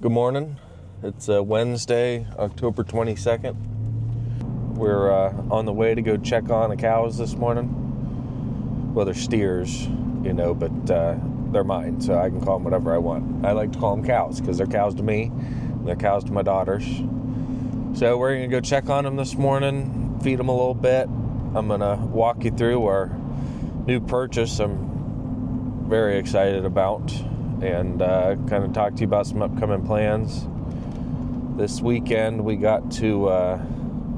Good morning. It's Wednesday, October 22nd. We're on the way to go check on the cows this morning. Well, they're steers, but they're mine, so I can call them whatever I want. I like to call them cows because they're cows to me, and they're cows to my daughters. So we're going to go check on them this morning, feed them a little bit. I'm going to walk you through our new purchase I'm very excited about, and kind of talk to you about some upcoming plans. This weekend we got to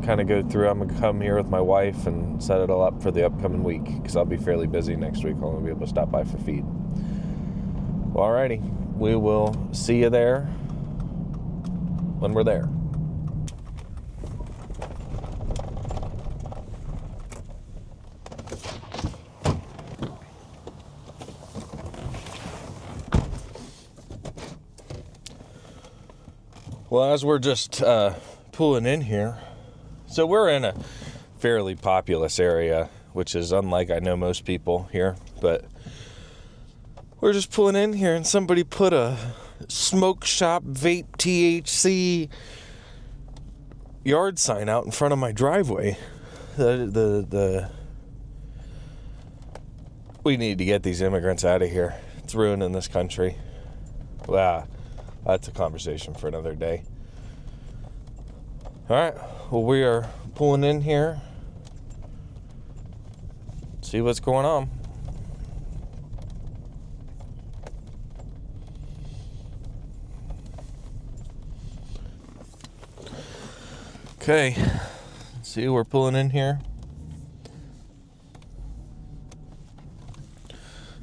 kind of go through. I'm going to come here with my wife and set it all up for the upcoming week because I'll be fairly busy next week. I'll only be able to stop by for feed. Well, alrighty, we will see you there when we're there. Well, as we're just pulling in here, so we're in a fairly populous area, which is unlike I know most people here, but we're just pulling in here and somebody put a smoke shop vape THC yard sign out in front of my driveway. We need to get these immigrants out of here. It's ruining this country. Wow. That's a conversation for another day. All right. Well, we are pulling in here. See what's going on. Okay. See, we're pulling in here.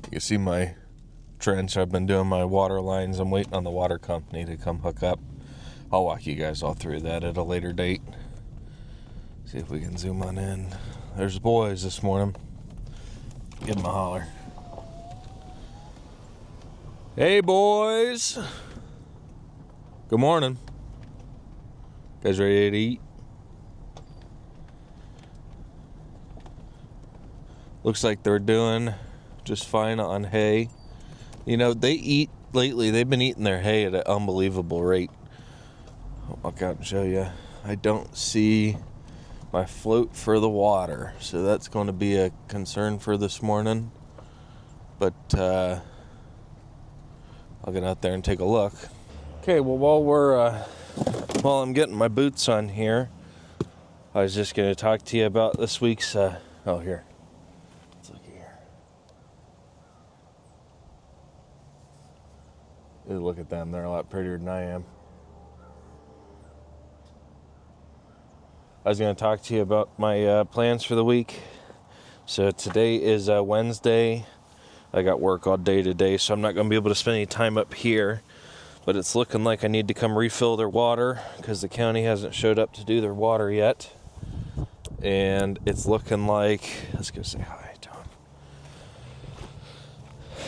You can see my trench. I've been doing my water lines. I'm waiting on the water company to come hook up. I'll walk you guys all through that at a later date. See if we can zoom on in. There's the boys this morning. Give them a holler. Hey boys. Good morning. Guys ready to eat? Looks like they're doing just fine on hay. They eat lately. They've been eating their hay at an unbelievable rate. I'll walk out and show you. I don't see my float for the water, so that's going to be a concern for this morning. But I'll get out there and take a look. Okay, well, while I'm getting my boots on here, I was just going to talk to you about this week's. Here. Let's look here. Look at them. They're a lot prettier than I am. I was going to talk to you about my plans for the week. So today is Wednesday. I got work all day today, so I'm not going to be able to spend any time up here. But it's looking like I need to come refill their water because the county hasn't showed up to do their water yet. And it's looking like, let's go say hi to him.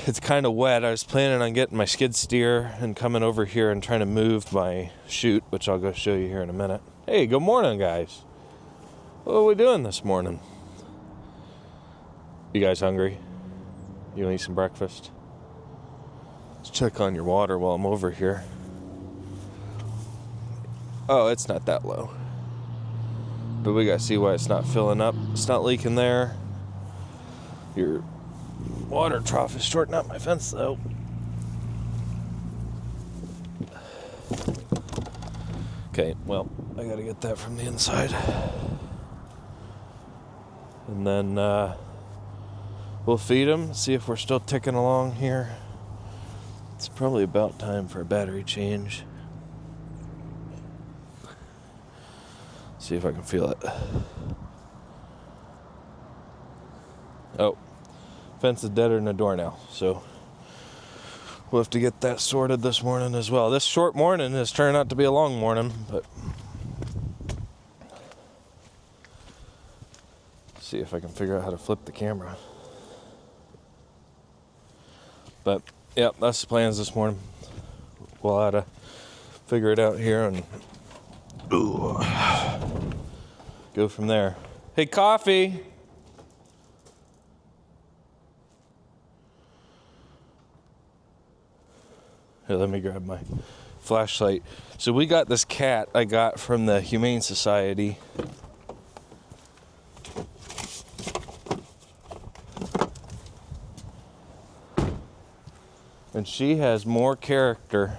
It's kind of wet. I was planning on getting my skid steer and coming over here and trying to move my chute, which I'll go show you here in a minute. Hey, good morning, guys. What are we doing this morning? You guys hungry? You want to eat some breakfast? Let's check on your water while I'm over here. Oh, it's not that low. But we got to see why it's not filling up. It's not leaking there. Your water trough is shorting out my fence, though. Okay, well, I got to get that from the inside. And then we'll feed them, see if we're still ticking along here. It's probably about time for a battery change. See if I can feel it. Oh, fence is deader than a doornail, so we'll have to get that sorted this morning as well. This short morning has turned out to be a long morning, but see if I can figure out how to flip the camera. But yeah, that's the plans this morning. We'll have to figure it out here and go from there. Hey, coffee. Here, let me grab my flashlight. So we got this cat I got from the Humane Society. And she has more character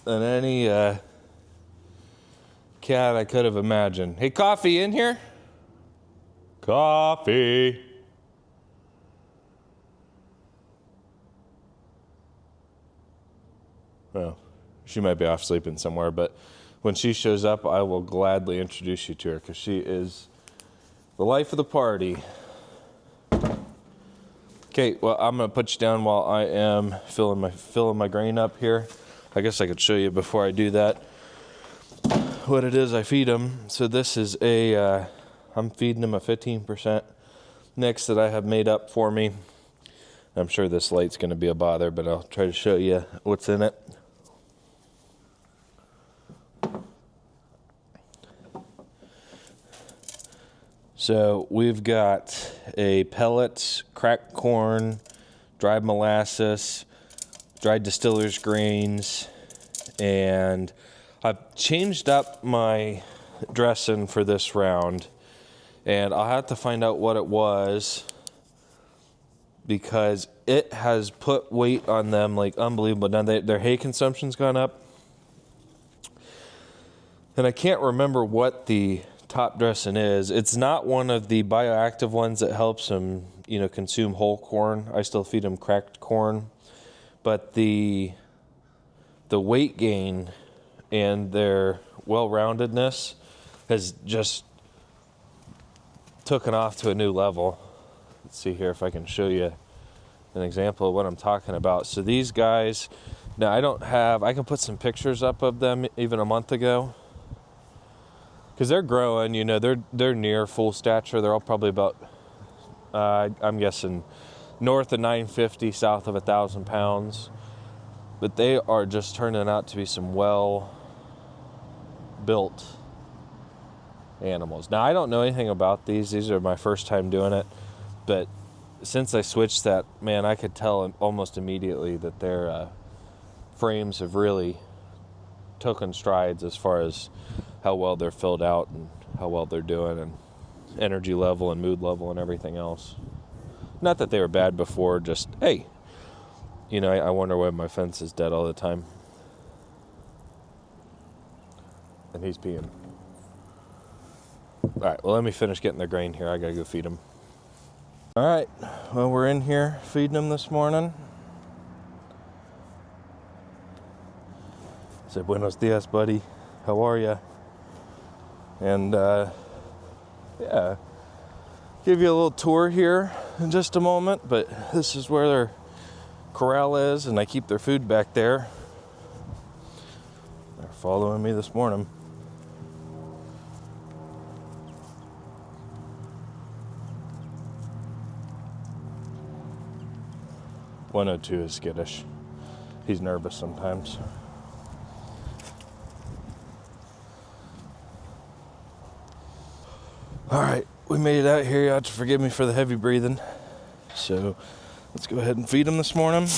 than any cat I could have imagined. Hey, Coffee, in here? Coffee. Well, she might be off sleeping somewhere, but when she shows up, I will gladly introduce you to her because she is the life of the party. Okay, well, I'm going to put you down while I am filling my grain up here. I guess I could show you before I do that what it is I feed them. So this is I'm feeding them a 15% mix that I have made up for me. I'm sure this light's going to be a bother, but I'll try to show you what's in it. So we've got a pellets, cracked corn, dried molasses, dried distiller's grains, and I've changed up my dressing for this round, and I'll have to find out what it was because it has put weight on them like unbelievable. Now their hay consumption's gone up, and I can't remember what the top dressing is. It's not one of the bioactive ones that helps them, consume whole corn. I still feed them cracked corn, but the weight gain and their well-roundedness has just taken off to a new level. Let's see here if I can show you an example of what I'm talking about. So these guys, now I can put some pictures up of them even a month ago, because they're growing, they're near full stature. They're all probably about, I'm guessing, north of 950, south of 1,000 pounds. But they are just turning out to be some well-built animals. Now, I don't know anything about these. These are my first time doing it. But since I switched that, man, I could tell almost immediately that their frames have really taken strides as far as how well they're filled out and how well they're doing, and energy level and mood level and everything else. Not that they were bad before, just, hey, I wonder why my fence is dead all the time. And he's peeing. All right, well, let me finish getting the grain here. I gotta go feed them. All right, well, we're in here feeding them this morning. I said, buenos dias, buddy. How are ya? And, yeah, give you a little tour here in just a moment, but this is where their corral is, and I keep their food back there. They're following me this morning. "102 is skittish. He's nervous sometimes. All right, we made it out here. You have to forgive me for the heavy breathing. So let's go ahead and feed them this morning.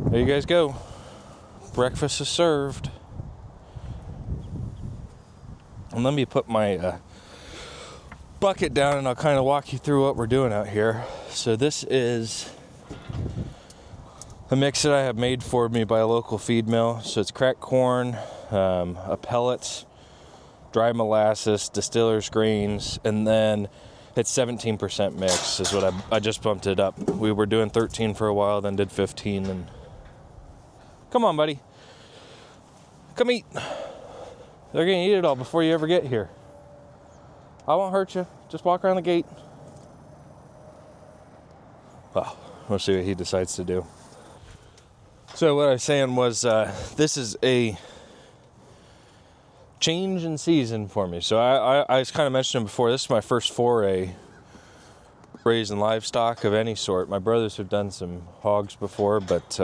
There you guys go. Breakfast is served. And let me put my bucket down and I'll kind of walk you through what we're doing out here. So this is a mix that I have made for me by a local feed mill. So it's cracked corn, a pellets, dry molasses, distiller's grains, and then it's 17% mix is what I just bumped it up. We were doing 13 for a while, then did 15. And come on, buddy. Come eat. They're gonna eat it all before you ever get here. I won't hurt you. Just walk around the gate. Well, we'll see what he decides to do. So what I was saying was this is a change in season for me. So I was kind of mentioning before, this is my first foray raising livestock of any sort. My brothers have done some hogs before, but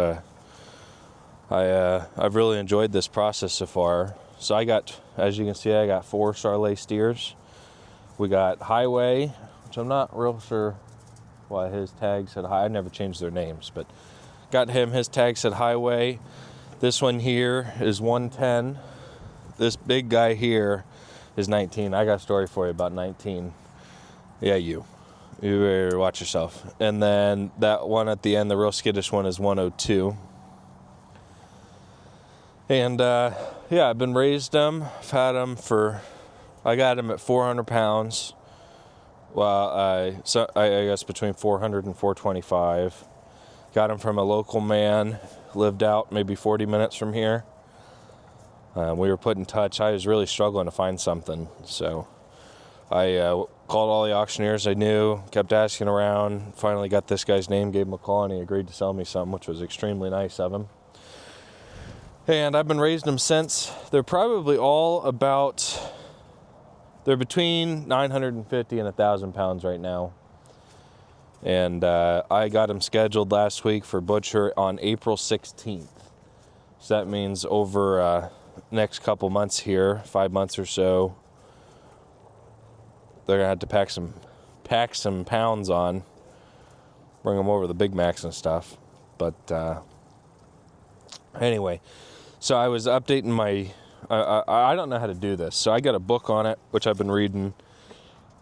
I've really enjoyed this process so far. So I got, as you can see, I got 4 Charolais steers. We got Highway, which I'm not real sure Well, his tag said I never changed their names, but got him. His tag said highway. This one here is 110. This big guy here is 19. I got a story for you about 19. Yeah, you better watch yourself. And then that one at the end, the real skittish one, is 102. And yeah, I've been raised them. I've had them I got them at 400 pounds. Well, I guess between 400 and 425. Got them from a local man, lived out maybe 40 minutes from here. We were put in touch. I was really struggling to find something, so I called all the auctioneers I knew, kept asking around, finally got this guy's name, gave him a call, and he agreed to sell me some, which was extremely nice of him. And I've been raising them since. They're probably all they're between 950 and 1,000 pounds right now. And I got them scheduled last week for butcher on April 16th. So that means over next couple months here, 5 months or so, they're going to have to pack some pounds on, bring them over the Big Macs and stuff. But anyway, so I was updating my, I don't know how to do this. So I got a book on it, which I've been reading,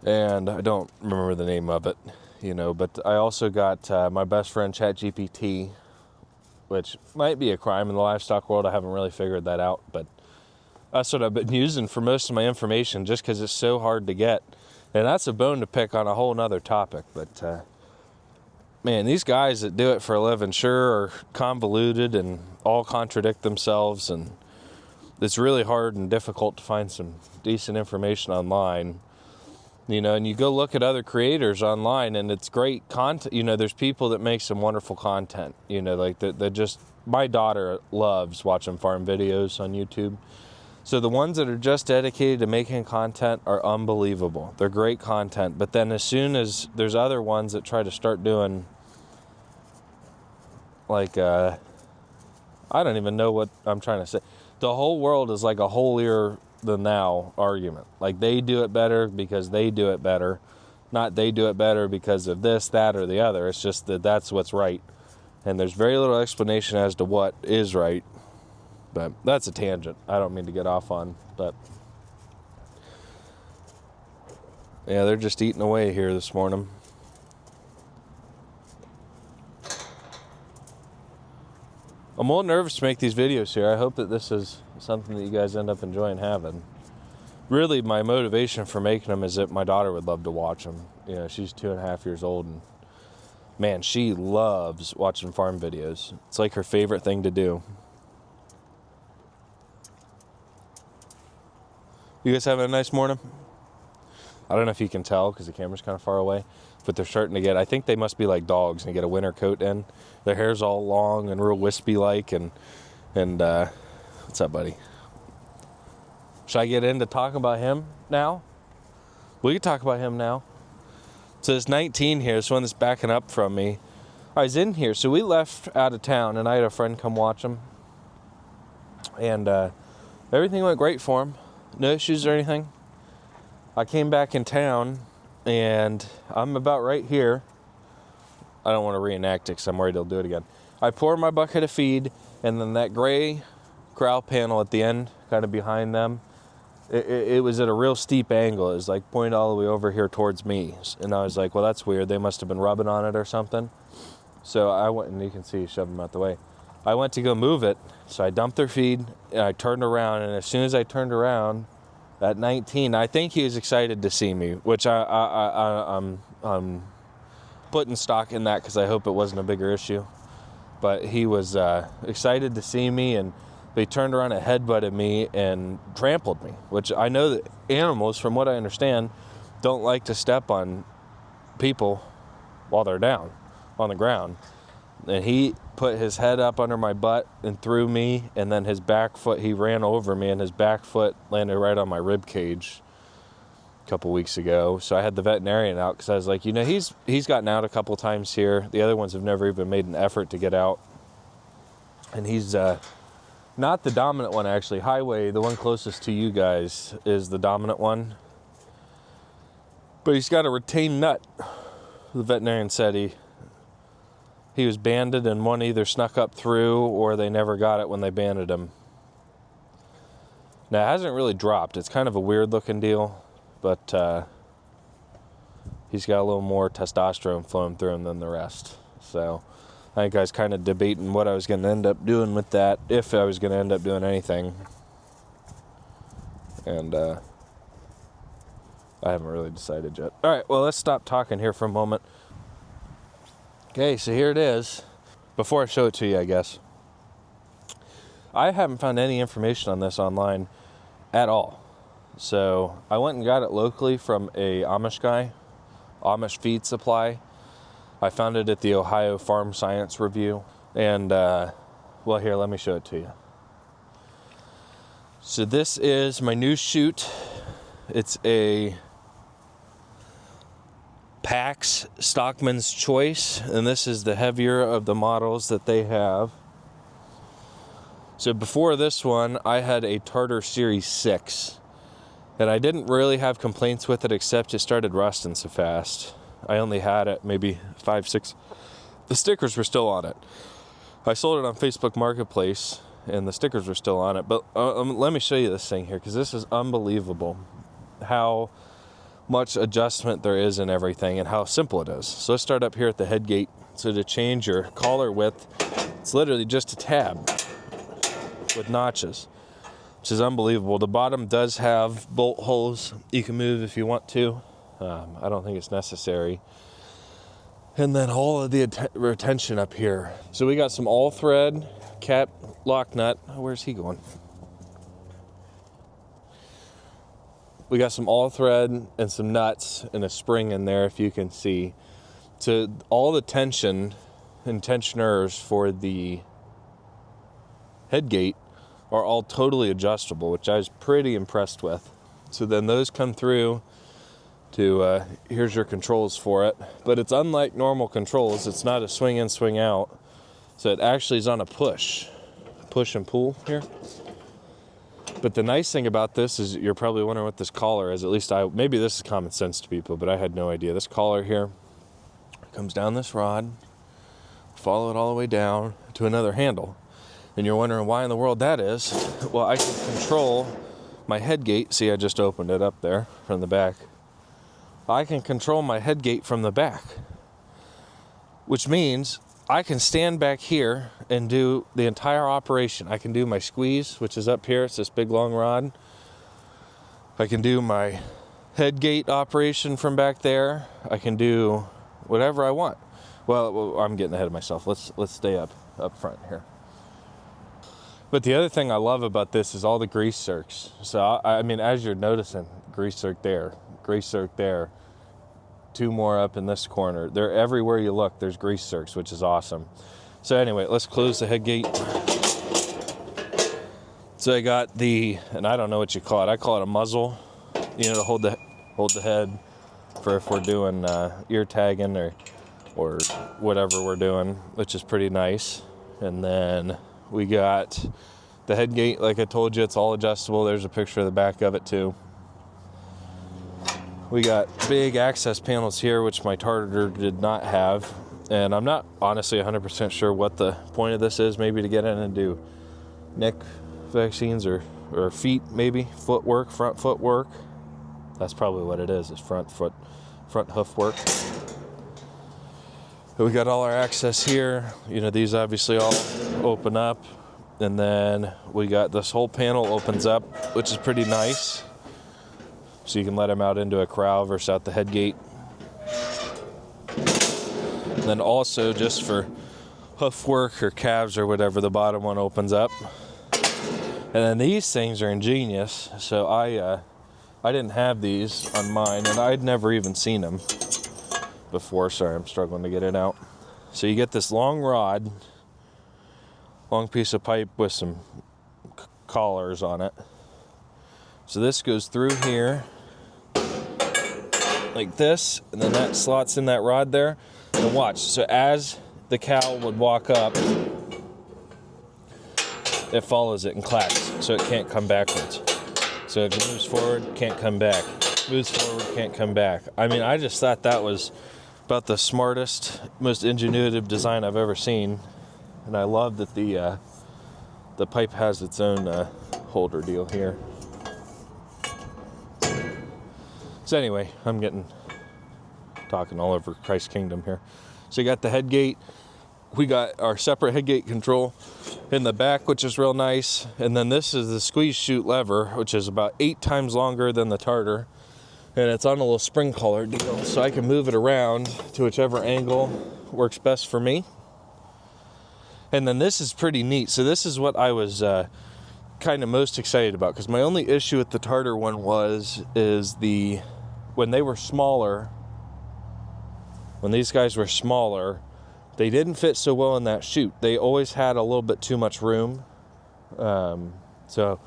and I don't remember the name of it, but I also got my best friend ChatGPT, which might be a crime in the livestock world. I haven't really figured that out, but that's what I've been using for most of my information, just because it's so hard to get. And that's a bone to pick on a whole nother topic. But man, these guys that do it for a living sure are convoluted and all contradict themselves, and it's really hard and difficult to find some decent information online. And you go look at other creators online, and it's great content. There's people that make some wonderful content, like that just, my daughter loves watching farm videos on YouTube. So the ones that are just dedicated to making content are unbelievable. They're great content. But then as soon as there's other ones that try to start doing, like, I don't even know what I'm trying to say. The whole world is like a holier than thou argument. Like, they do it better because they do it better. Not they do it better because of this, that, or the other. It's just that that's what's right. And there's very little explanation as to what is right. But that's a tangent. I don't mean to get off on. But yeah, they're just eating away here this morning. I'm a little nervous to make these videos here. I hope that this is something that you guys end up enjoying having. Really, my motivation for making them is that my daughter would love to watch them. She's 2.5 years old, and man, she loves watching farm videos. It's like her favorite thing to do. You guys having a nice morning? I don't know if you can tell because the camera's kind of far away, but they're starting to I think they must be like dogs and get a winter coat in. Their hair's all long and real wispy-like, and what's up, buddy? Should I get into talking about him now? We can talk about him now. So this 19 here, this one that's backing up from me, I was in here. So we left out of town, and I had a friend come watch him, and everything went great for him. No issues or anything. I came back in town, and I'm about right here. I don't want to reenact it because I'm worried he'll do it again. I pour my bucket of feed, and then that gray corral panel at the end, kind of behind them, it was at a real steep angle. It was like pointed all the way over here towards me. And I was like, well, that's weird. They must have been rubbing on it or something. So I went, and you can see, shove them out the way. I went to go move it, so I dumped their feed, and I turned around, and as soon as I turned around, at 19, I think he was excited to see me, which I'm putting stock in that because I hope it wasn't a bigger issue. But he was excited to see me, and they turned around and headbutted me and trampled me, which I know that animals, from what I understand, don't like to step on people while they're down on the ground. And he put his head up under my butt and threw me, and then his back foot, he ran over me, and his back foot landed right on my rib cage a couple weeks ago. So I had the veterinarian out because I was like, he's gotten out a couple times here. The other ones have never even made an effort to get out. And he's not the dominant one, actually. Highway, the one closest to you guys, is the dominant one. But he's got a retained nut. the veterinarian said he was banded and one either snuck up through or they never got it when they banded him. Now, it hasn't really dropped. It's kind of a weird looking deal, but he's got a little more testosterone flowing through him than the rest. So I think I was kind of debating what I was going to end up doing with that, if I was going to end up doing anything. And I haven't really decided yet. All right, well, let's stop talking here for a moment. Okay, so here it is. Before I show it to you, I guess, I haven't found any information on this online at all. So I went and got it locally from a Amish guy, Amish feed supply. I found it at the Ohio Farm Science Review. And, well, here, let me show it to you. So this is my new chute. It's a PAX Stockman's Choice, and this is the heavier of the models that they have. So before this one, I had a Tartar Series 6, and I didn't really have complaints with it except it started rusting so fast. I only had it maybe 5, 6. The stickers were still on it. I sold it on Facebook Marketplace, and the stickers were still on it. But let me show you this thing here, because this is unbelievable how much adjustment there is in everything and how simple it is. So let's start up here at the head gate. So to change your collar width, it's literally just a tab with notches, which is unbelievable. The bottom does have bolt holes you can move if you want to. I don't think it's necessary. And then all of the retention up here. So we got some all thread cap lock nut. Oh, where's he going? We got some all thread and some nuts and a spring in there, if you can see. So all the tension and tensioners for the head gate are all totally adjustable, which I was pretty impressed with. So then those come through to, here's your controls for it. But it's unlike normal controls. It's not a swing in, swing out. So it actually is on a push and pull here. But the nice thing about this is you're probably wondering what this collar is. At least maybe this is common sense to people, but I had no idea. This collar here comes down this rod, follow it all the way down to another handle. And you're wondering why in the world that is. Well, I can control my head gate. See, I just opened it up there from the back. I can control my head gate from the back, which means I can stand back here and do the entire operation. I can do my squeeze, which is up here. It's this big long rod. I can do my head gate operation from back there. I can do whatever I want. Well, I'm getting ahead of myself. Let's stay up front here. But the other thing I love about this is all the grease zerks. So, I mean, as you're noticing, grease zerk there, grease zerk there, 2 more up in this corner. They're everywhere you look, there's grease zerks, which is awesome. So anyway, let's close the head gate. So I got and I don't know what you call it. I call it a muzzle, to hold the head for if we're doing ear tagging or whatever we're doing, which is pretty nice. And then we got the head gate, like I told you, it's all adjustable. There's a picture of the back of it too. We got big access panels here, which my Tartar did not have. And I'm not honestly 100% sure what the point of this is. Maybe to get in and do neck vaccines or feet, maybe footwork, front foot work. That's probably what it is front hoof work. But we got all our access here. These obviously all open up. And then we got this whole panel opens up, which is pretty nice. So you can let them out into a corral versus out the head gate. And then also just for hoof work or calves or whatever, the bottom one opens up. And then these things are ingenious. So I didn't have these on mine, and I'd never even seen them before. Sorry, I'm struggling to get it out. So you get this long rod, long piece of pipe with some collars on it. So this goes through here like this, and then that slots in that rod there. And watch, so as the cow would walk up, it follows it and clacks, so it can't come backwards. So if it moves forward, can't come back. Moves forward, can't come back. I mean, I just thought that was about the smartest, most ingenuitive design I've ever seen. And I love that the pipe has its own holder deal here. So anyway, I'm talking all over Christ's kingdom here. So you got the head gate. We got our separate head gate control in the back, which is real nice. And then this is the squeeze chute lever, which is about 8 times longer than the Tartar. And it's on a little spring collar deal, so I can move it around to whichever angle works best for me. And then this is pretty neat. So this is what I was kind of most excited about, because my only issue with the Tartar one is when they were smaller, when these guys were smaller, they didn't fit so well in that chute. They always had a little bit too much room. So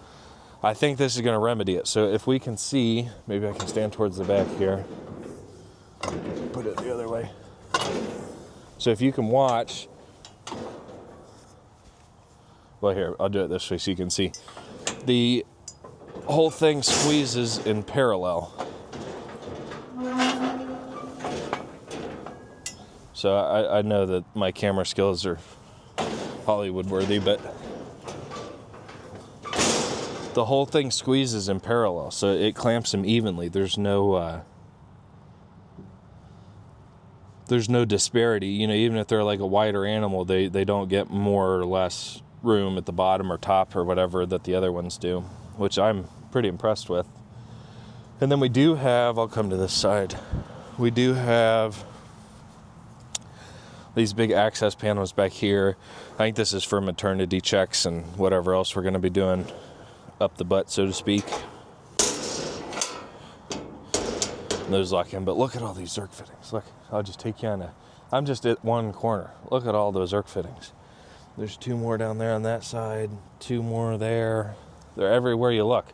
I think this is going to remedy it. So if we can see, maybe I can stand towards the back here. Put it the other way. So if you can watch, well, here, I'll do it this way so you can see. The whole thing squeezes in parallel. So I know that my camera skills are Hollywood worthy, but the whole thing squeezes in parallel, so it clamps them evenly. There's no disparity. You know, even if they're like a wider animal, they don't get more or less room at the bottom or top or whatever that the other ones do, which I'm pretty impressed with. And then we do have, I'll come to this side, we do have these big access panels back here. I think this is for maternity checks and whatever else we're going to be doing up the butt, so to speak. And those lock in, but look at all these Zerk fittings. Look, I'll just take you on I'm just at one corner. Look at all those Zerk fittings. There's 2 more down there on that side, 2 more there. They're everywhere you look.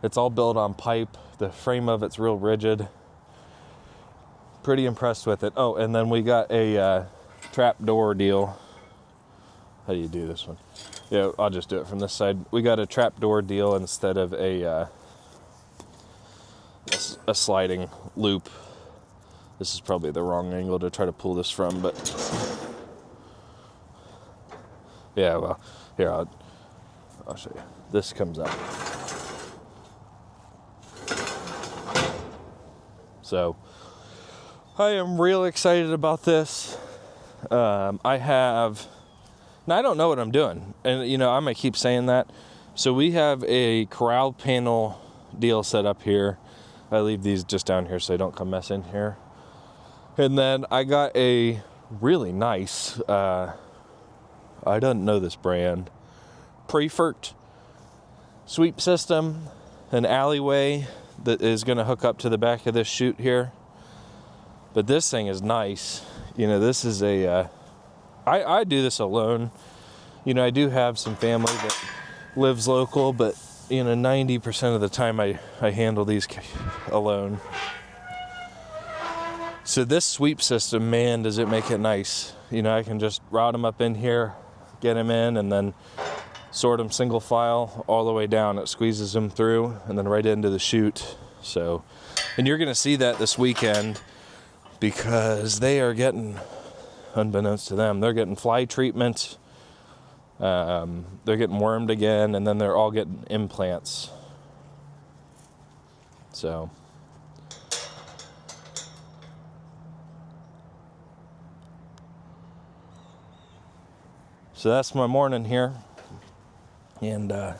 It's all built on pipe. The frame of it's real rigid. Pretty impressed with it. Oh, and then we got a trap door deal. How do you do this one? Yeah, I'll just do it from this side. We got a trap door deal instead of a sliding loop. This is probably the wrong angle to try to pull this from, but yeah, well, here, I'll show you. This comes up. So I am real excited about this. I don't know what I'm doing. And, you know, I'm going to keep saying that. So we have a corral panel deal set up here. I leave these just down here so they don't come mess in here. And then I got a really nice, I don't know this brand, Prefert sweep system, an alleyway that is going to hook up to the back of this chute here. But this thing is nice. You know, this is I do this alone. You know, I do have some family that lives local, but, you know, 90% of the time I handle these alone. So this sweep system, man, does it make it nice. You know, I can just route them up in here, get them in, and then sort them single file all the way down. It squeezes them through and then right into the chute. So, and you're going to see that this weekend because they are getting, unbeknownst to them, they're getting fly treatment, they're getting wormed again, and then they're all getting implants. So that's my morning here, and I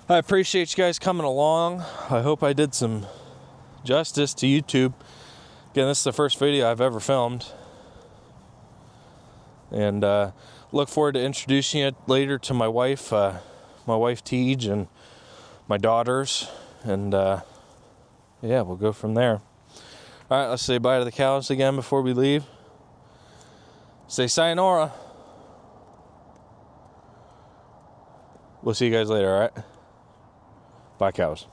appreciate you guys coming along. I hope I did some justice to YouTube. Again, this is the first video I've ever filmed. And look forward to introducing you later to my wife Tej, and my daughters. And yeah, we'll go from there. All right, let's say bye to the cows again before we leave. Say sayonara. We'll see you guys later, all right? Bye, cows.